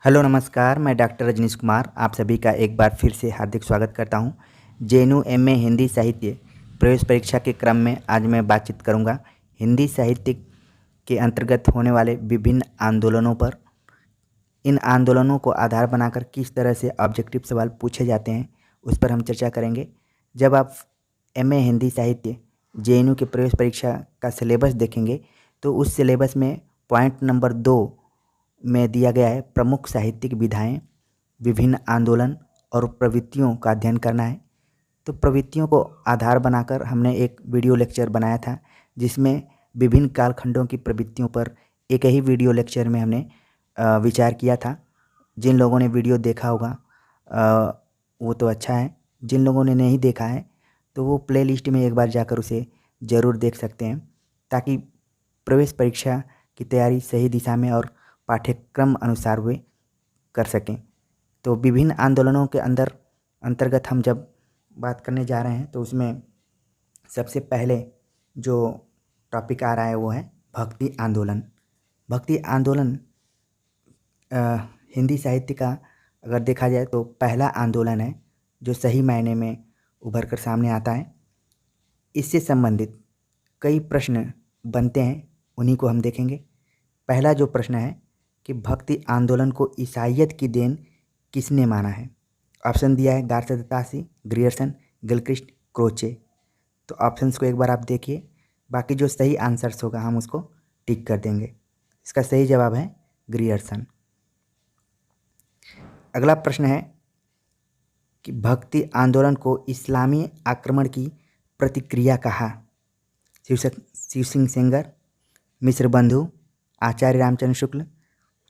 Hello नमस्कार, मैं doctor Rajneesh Kumar आप सभी का एक बार फिर से हार्दिक स्वागत करता हूं। जेएनयू एमए हिंदी साहित्य प्रवेश परीक्षा के क्रम में आज मैं बातचीत करूंगा हिंदी साहित्य के अंतर्गत होने वाले विभिन्न आंदोलनों पर। इन आंदोलनों को आधार बनाकर किस तरह से ऑब्जेक्टिव सवाल पूछे जाते हैं उस पर हम चर्चा करेंगे। जब आप एमए हिंदी साहित्य जेएनयू के प्रवेश परीक्षा का सिलेबस देखेंगे तो उस सिलेबस में पॉइंट नंबर 2 में दिया गया है प्रमुख साहित्यिक विधाएं, विभिन्न आंदोलन और प्रवृत्तियों का अध्ययन करना है। तो प्रवृत्तियों को आधार बनाकर हमने एक वीडियो लेक्चर बनाया था जिसमें विभिन्न कालखंडों की प्रवृत्तियों पर एक ही वीडियो लेक्चर में हमने विचार किया था। जिन लोगों ने वीडियो देखा होगा वो तो अच्छा है, जिन लोगों ने नहीं देखा है तो वो प्लेलिस्ट में एक बार जाकर उसे ज़रूर देख सकते हैं ताकि प्रवेश परीक्षा की तैयारी सही दिशा में और पाठ्यक्रम अनुसार वे कर सकें। तो विभिन्न आंदोलनों के अंतर्गत हम जब बात करने जा रहे हैं तो उसमें सबसे पहले जो टॉपिक आ रहा है वो है भक्ति आंदोलन। भक्ति आंदोलन हिंदी साहित्य का अगर देखा जाए तो पहला आंदोलन है जो सही मायने में उभर कर सामने आता है। इससे संबंधित कई प्रश्न बनते हैं, उन्हीं को हम देखेंगे। पहला जो प्रश्न है कि भक्ति आंदोलन को ईसाइयत की देन किसने माना है। ऑप्शन दिया है गारसदासी, ग्रियर्सन, गिलक्रिस्ट, क्रोचे। तो ऑप्शंस को एक बार आप देखिए, बाकी जो सही आंसर्स होगा हम उसको टिक कर देंगे। इसका सही जवाब है ग्रियर्सन। अगला प्रश्न है कि भक्ति आंदोलन को इस्लामी आक्रमण की प्रतिक्रिया कहा। शिव सिंह सेंगर, मिश्र बंधु, आचार्य रामचंद्र शुक्ल,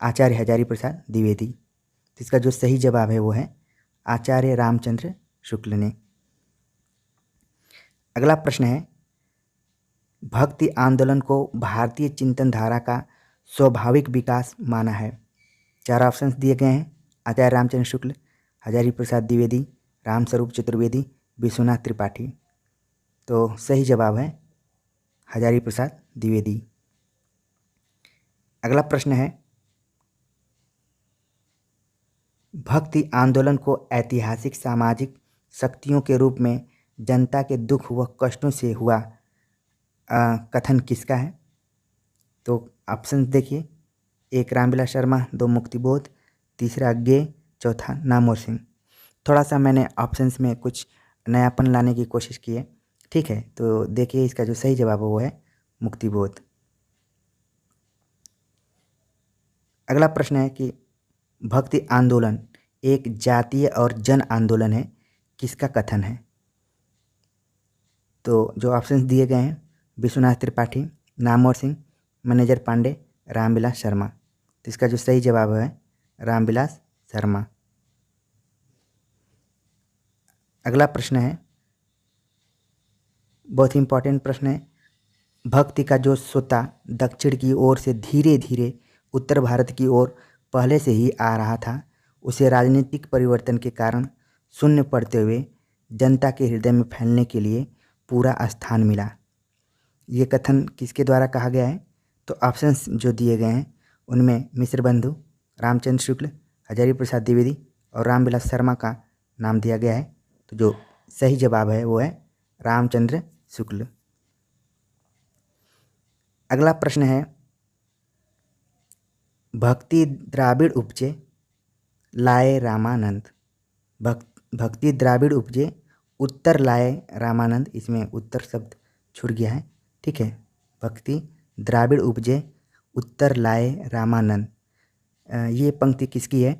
आचार्य हजारी प्रसाद द्विवेदी। तो इसका जो सही जवाब है वो है आचार्य रामचंद्र शुक्ल ने। अगला प्रश्न है भक्ति आंदोलन को भारतीय चिंतन धारा का स्वाभाविक विकास माना है। 4 ऑप्शंस दिए गए हैं, आचार्य रामचंद्र शुक्ल, हजारी प्रसाद द्विवेदी, रामस्वरूप चतुर्वेदी, विश्वनाथ त्रिपाठी। तो सही जवाब है हजारी प्रसाद द्विवेदी। अगला प्रश्न है भक्ति आंदोलन को ऐतिहासिक सामाजिक शक्तियों के रूप में जनता के दुख व कष्टों से हुआ कथन किसका है। तो ऑप्शन देखिए, 1 रामविलास शर्मा, 2 मुक्तिबोध, तीसरा गे, चौथा नामवर सिंह। थोड़ा सा मैंने ऑप्शंस में कुछ नयापन लाने की कोशिश की है, ठीक है। तो देखिए इसका जो सही जवाब है वो है मुक्तिबोध। अगला प्रश्न है कि भक्ति आंदोलन एक जातीय और जन आंदोलन है, किसका कथन है। तो जो ऑप्शंस दिए गए हैं विश्वनाथ त्रिपाठी, नामवर सिंह, मैनेजर पांडे, रामविलास शर्मा। तो इसका जो सही जवाब है रामविलास शर्मा। अगला प्रश्न है बहुत ही इंपॉर्टेंट प्रश्न है, भक्ति का जो सोता दक्षिण की ओर से धीरे धीरे उत्तर भारत की ओर पहले से ही आ रहा था, उसे राजनीतिक परिवर्तन के कारण शून्य पड़ते हुए जनता के हृदय में फैलने के लिए पूरा स्थान मिला। ये कथन किसके द्वारा कहा गया है। तो ऑप्शंस जो दिए गए हैं उनमें मिश्र बंधु, रामचंद्र शुक्ल, हजारी प्रसाद द्विवेदी और रामविलास शर्मा का नाम दिया गया है। तो जो सही जवाब है वो है रामचंद्र शुक्ल। अगला प्रश्न है भक्ति द्राविड़ उपजे लाए रामानंद। भक्ति द्राविड़ उपजे उत्तर लाए रामानंद, इसमें उत्तर शब्द छूट गया है, ठीक है। भक्ति द्राविड़ उपजे उत्तर लाए रामानंद, ये पंक्ति किसकी है।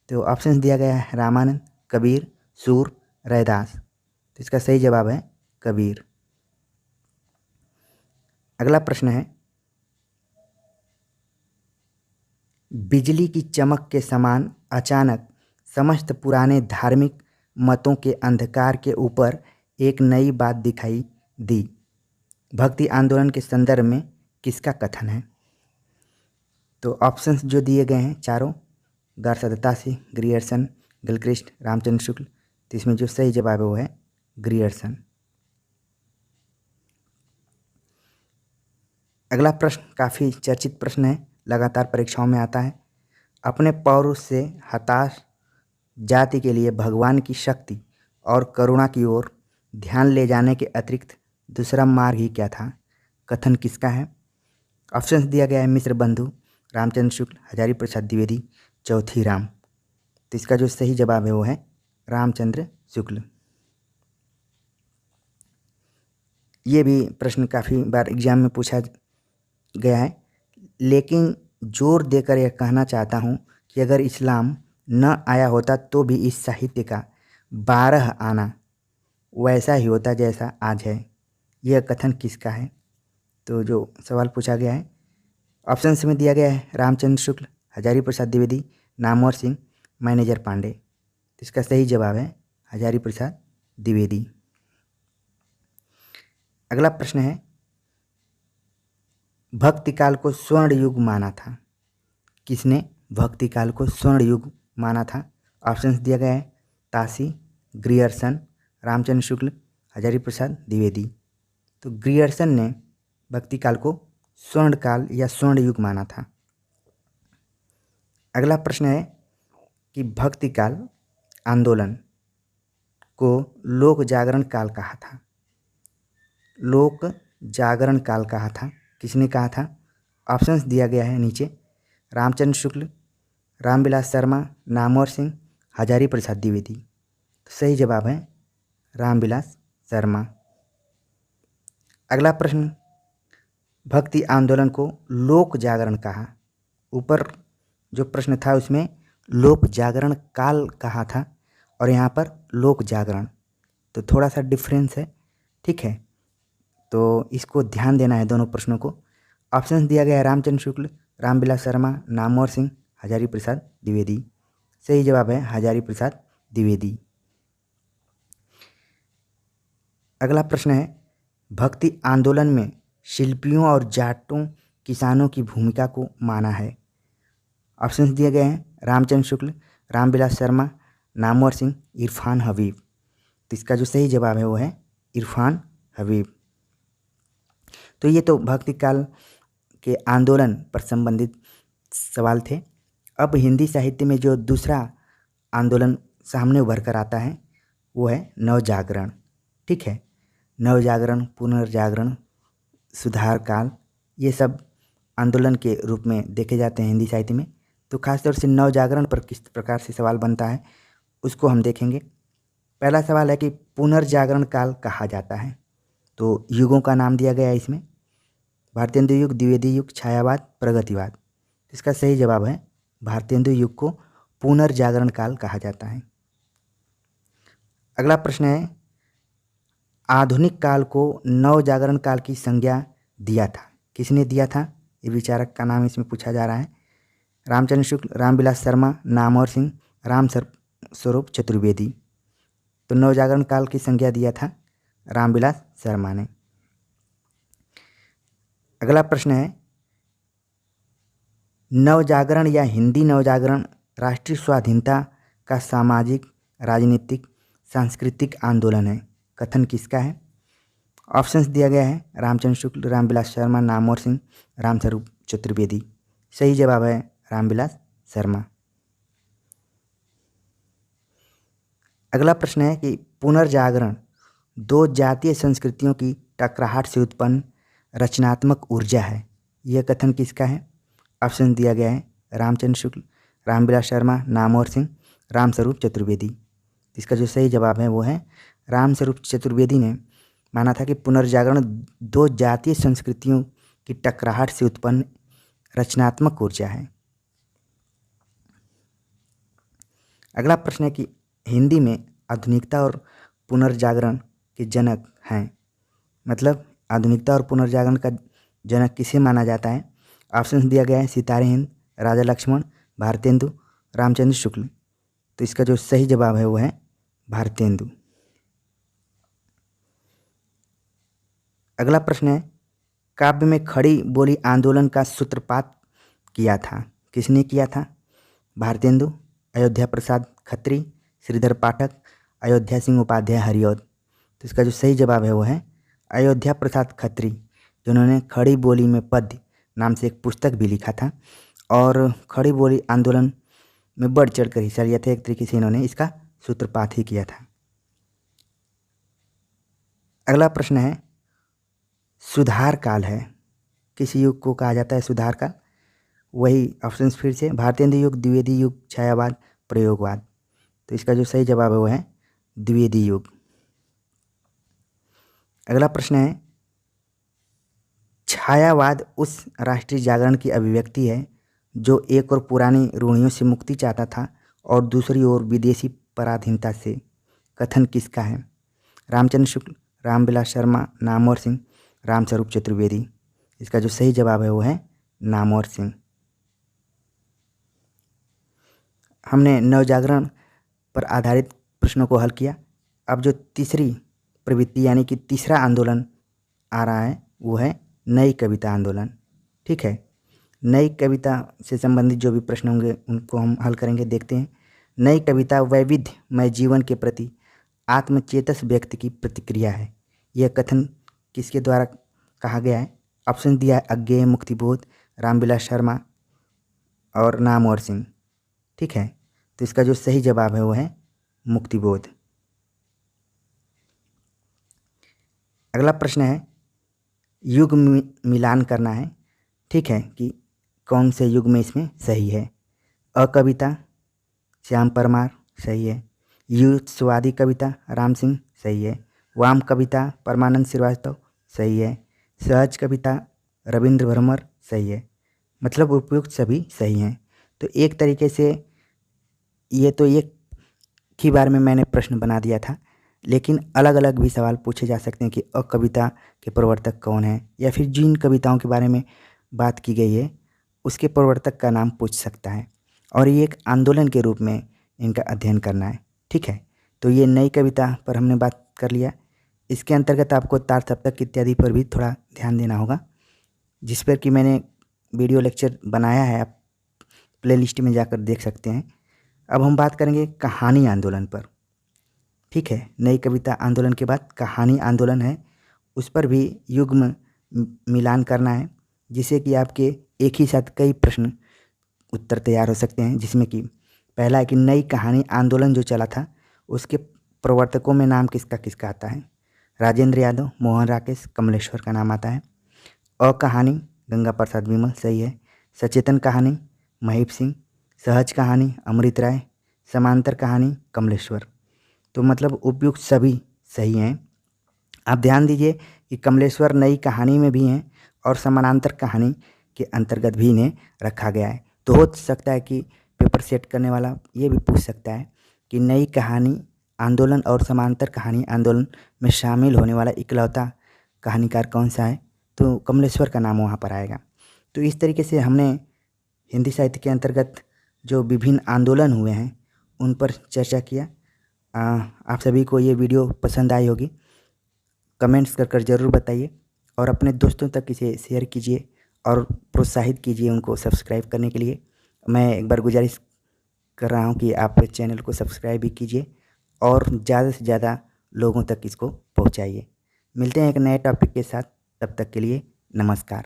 तो ऑप्शन दिया गया है रामानंद, कबीर, सूर, रैदास। तो इसका सही जवाब है कबीर। अगला प्रश्न है बिजली की चमक के समान अचानक समस्त पुराने धार्मिक मतों के अंधकार के ऊपर एक नई बात दिखाई दी। भक्ति आंदोलन के संदर्भ में किसका कथन है। तो ऑप्शंस जो दिए गए हैं चारों, गारसदासी, ग्रियर्सन, गिलक्रिस्ट, रामचंद्र शुक्ल। तो इसमें जो सही जवाब है वो है ग्रियर्सन। अगला प्रश्न काफ़ी चर्चित प्रश्न है, लगातार परीक्षाओं में आता है। अपने पौरुष से हताश जाति के लिए भगवान की शक्ति और करुणा की ओर ध्यान ले जाने के अतिरिक्त दूसरा मार्ग ही क्या था? कथन किसका है? ऑप्शंस दिया गया है मिश्र बंधु, रामचंद्र शुक्ल, हजारी प्रसाद द्विवेदी, चौथी राम। तो इसका जो सही जवाब है वो है रामचंद्र शुक्ल। ये भी प्रश्न काफ़ी बार एग्जाम में पूछा गया है, लेकिन जोर देकर यह कहना चाहता हूँ कि अगर इस्लाम न आया होता तो भी इस साहित्य का 12 आना वैसा ही होता जैसा आज है। यह कथन किसका है? तो जो सवाल पूछा गया है ऑप्शंस में दिया गया है रामचंद्र शुक्ल, हजारी प्रसाद द्विवेदी, नामवर सिंह, मैनेजर पांडे। तो इसका सही जवाब है हजारी प्रसाद द्विवेदी। अगला प्रश्न है, भक्ति काल को स्वर्ण युग माना था? किसने भक्ति काल को स्वर्ण युग माना था? ऑप्शंस दिया गया है ताशी, ग्रियर्सन, रामचंद्र शुक्ल, हजारी प्रसाद द्विवेदी। तो ग्रियर्सन ने भक्ति काल को स्वर्ण काल या स्वर्ण युग माना था। अगला प्रश्न है कि भक्ति काल आंदोलन को लोक जागरण काल कहा था? लोक जागरण काल कहा था, किसने कहा था? ऑप्शंस दिया गया है नीचे, रामचंद्र शुक्ल, रामविलास शर्मा, नामवर सिंह, हजारी प्रसाद द्विवेदी। तो सही जवाब है रामविलास शर्मा। अगला प्रश्न, भक्ति आंदोलन को लोक जागरण कहा? ऊपर जो प्रश्न था उसमें लोक जागरण काल कहा था और यहाँ पर लोक जागरण, तो थोड़ा सा डिफरेंस है, ठीक है। तो इसको ध्यान देना है दोनों प्रश्नों को। ऑप्शन दिया गया है रामचंद्र शुक्ल, रामविलास शर्मा, नामवर सिंह, हजारी प्रसाद द्विवेदी। सही जवाब है हजारी प्रसाद द्विवेदी। अगला प्रश्न है, भक्ति आंदोलन में शिल्पियों और जाटों किसानों की भूमिका को माना है? ऑप्शंस दिए गए हैं रामचंद्र शुक्ल, रामविलास शर्मा, नामवर सिंह, इरफान हबीब। तो इसका जो सही जवाब है वो है इरफान हबीब। तो ये तो भक्ति काल के आंदोलन पर संबंधित सवाल थे। अब हिंदी साहित्य में जो दूसरा आंदोलन सामने उभर कर आता है वो है नवजागरण, ठीक है। नवजागरण, पुनर्जागरण, सुधार काल, ये सब आंदोलन के रूप में देखे जाते हैं हिंदी साहित्य में। तो खासतौर से नवजागरण पर किस प्रकार से सवाल बनता है उसको हम देखेंगे। पहला सवाल है कि पुनर्जागरण काल कहा जाता है, तो युगों का नाम दिया गया है इसमें, भारतेंदु युग, द्विवेदी युग, छायावाद, प्रगतिवाद। इसका सही जवाब है भारतेंदु युग को पुनर्जागरण काल कहा जाता है। अगला प्रश्न है, आधुनिक काल को नवजागरण काल की संज्ञा दिया था? किसने दिया था? ये विचारक का नाम इसमें पूछा जा रहा है। रामचंद्र शुक्ल, रामविलास शर्मा, नामवर सिंह, राम स्वरूप चतुर्वेदी। तो नवजागरण काल की संज्ञा दिया था रामविलास शर्मा ने। अगला प्रश्न है, नवजागरण या हिंदी नवजागरण राष्ट्रीय स्वाधीनता का सामाजिक, राजनीतिक, सांस्कृतिक आंदोलन है? कथन किसका है? ऑप्शंस दिया गया है रामचंद्र शुक्ल, रामविलास शर्मा, नामवर सिंह, राम स्वरूप चतुर्वेदी। सही जवाब है रामविलास शर्मा। अगला प्रश्न है कि पुनर्जागरण दो जातीय संस्कृतियों की टकराहट से उत्पन्न रचनात्मक ऊर्जा है, यह कथन किसका है? ऑप्शन दिया गया है रामचंद्र शुक्ल, रामविलास शर्मा, नामवर सिंह, राम स्वरूप चतुर्वेदी। इसका जो सही जवाब है वो है राम स्वरूप चतुर्वेदी ने माना था कि पुनर्जागरण दो जातीय संस्कृतियों की टकराहट से उत्पन्न रचनात्मक ऊर्जा है। अगला प्रश्न है कि हिंदी में आधुनिकता और पुनर्जागरण के जनक हैं, मतलब आधुनिकता और पुनर्जागरण का जनक किसे माना जाता है? ऑप्शन दिया गया है सितारे हिंद, राजा लक्ष्मण, भारतेंदु, रामचंद्र शुक्ल। तो इसका जो सही जवाब है वो है भारतेंदु। अगला प्रश्न है, काव्य में खड़ी बोली आंदोलन का सूत्रपात किया था? किसने किया था? भारतेंदु, अयोध्या प्रसाद खत्री, श्रीधर पाठक, अयोध्या सिंह उपाध्याय हरिऔध। तो इसका जो सही जवाब है वो है अयोध्या प्रसाद खत्री, जिन्होंने खड़ी बोली में पद्य नाम से एक पुस्तक भी लिखा था और खड़ी बोली आंदोलन में बढ़ चढ़ कर हिस्सा लिया था। एक तरीके से इन्होंने इसका सूत्रपात ही किया था। अगला प्रश्न है, सुधार काल है, किस युग को कहा जाता है सुधार काल? वही ऑप्शंस फिर से, भारतीय हिंदी युग, द्विवेदी युग, छायावाद, प्रयोगवाद। तो इसका जो सही जवाब है वो है द्विवेदी युग। अगला प्रश्न है, छायावाद उस राष्ट्रीय जागरण की अभिव्यक्ति है जो एक और पुरानी रूढ़ियों से मुक्ति चाहता था और दूसरी ओर विदेशी पराधीनता से। कथन किसका है? रामचंद्र शुक्ल, रामविलास शर्मा, नामवर सिंह, रामस्वरूप चतुर्वेदी। इसका जो सही जवाब है वो है नामवर सिंह। हमने नवजागरण पर आधारित प्रश्नों को हल किया। अब जो तीसरी प्रवृत्ति यानी कि तीसरा आंदोलन आ रहा है वो है नई कविता आंदोलन। ठीक है, नई कविता से संबंधित जो भी प्रश्न होंगे उनको हम हल करेंगे। देखते हैं। नई कविता वैविध्यमय जीवन के प्रति आत्मचेतस व्यक्ति की प्रतिक्रिया है। यह कथन किसके द्वारा कहा गया है? ऑप्शन दिया है अज्ञेय, मुक्तिबोध, रामविलास शर्मा और नामवर सिंह। ठीक है, तो इसका जो सही जवाब है वो है मुक्तिबोध। अगला प्रश्न है, युग मिलान करना है। ठीक है, कि कौन से युग में इसमें सही है? अकविता श्याम परमार सही है, युद्धवादी कविता राम सिंह सही है, वाम कविता परमानंद श्रीवास्तव सही है, सहज कविता रविंद्र भरमर सही है। मतलब उपयुक्त सभी सही हैं। तो एक तरीके से ये तो एक ही बार में मैंने प्रश्न बना दिया था, लेकिन अलग अलग भी सवाल पूछे जा सकते हैं कि अकविता के प्रवर्तक कौन है, या फिर जिन कविताओं के बारे में बात की गई है उसके प्रवर्तक का नाम पूछ सकता है, और ये एक आंदोलन के रूप में इनका अध्ययन करना है। ठीक है, तो ये नई कविता पर हमने बात कर लिया। इसके अंतर्गत आपको तार सप्तक इत्यादि पर भी थोड़ा ध्यान देना होगा, जिस पर कि मैंने वीडियो लेक्चर बनाया है, आप प्लेलिस्ट में जाकर देख सकते हैं। अब हम बात करेंगे कहानी आंदोलन पर। ठीक है, नई कविता आंदोलन के बाद कहानी आंदोलन है, उस पर भी युग्म मिलान करना है, जिससे कि आपके एक ही साथ कई प्रश्न उत्तर तैयार हो सकते हैं। जिसमें कि पहला है कि नई कहानी आंदोलन जो चला था उसके प्रवर्तकों में नाम किसका किसका आता है? राजेंद्र यादव, मोहन राकेश, कमलेश्वर का नाम आता है। अ कहानी गंगा प्रसाद विमल सही है, सचेतन कहानी महीप सिंह, सहज कहानी अमृत राय, समांतर कहानी कमलेश्वर। तो मतलब उपयुक्त सभी सही हैं। आप ध्यान दीजिए कि कमलेश्वर नई कहानी में भी हैं और समानांतर कहानी के अंतर्गत भी इन्हें रखा गया है। तो हो सकता है कि पेपर सेट करने वाला ये भी पूछ सकता है कि नई कहानी आंदोलन और समांतर कहानी आंदोलन में शामिल होने वाला इकलौता कहानीकार कौन सा है? तो कमलेश्वर का नाम वहाँ पर आएगा। तो इस तरीके से हमने हिंदी साहित्य के अंतर्गत जो विभिन्न आंदोलन हुए हैं उन पर चर्चा किया। आप सभी को ये वीडियो पसंद आई होगी, कमेंट्स कर ज़रूर बताइए और अपने दोस्तों तक इसे शेयर कीजिए और प्रोत्साहित कीजिए उनको सब्सक्राइब करने के लिए। मैं एक बार गुजारिश कर रहा हूँ कि आप चैनल को सब्सक्राइब भी कीजिए और ज़्यादा से ज़्यादा लोगों तक इसको पहुँचाइए। मिलते हैं एक नए टॉपिक के साथ, तब तक के लिए नमस्कार।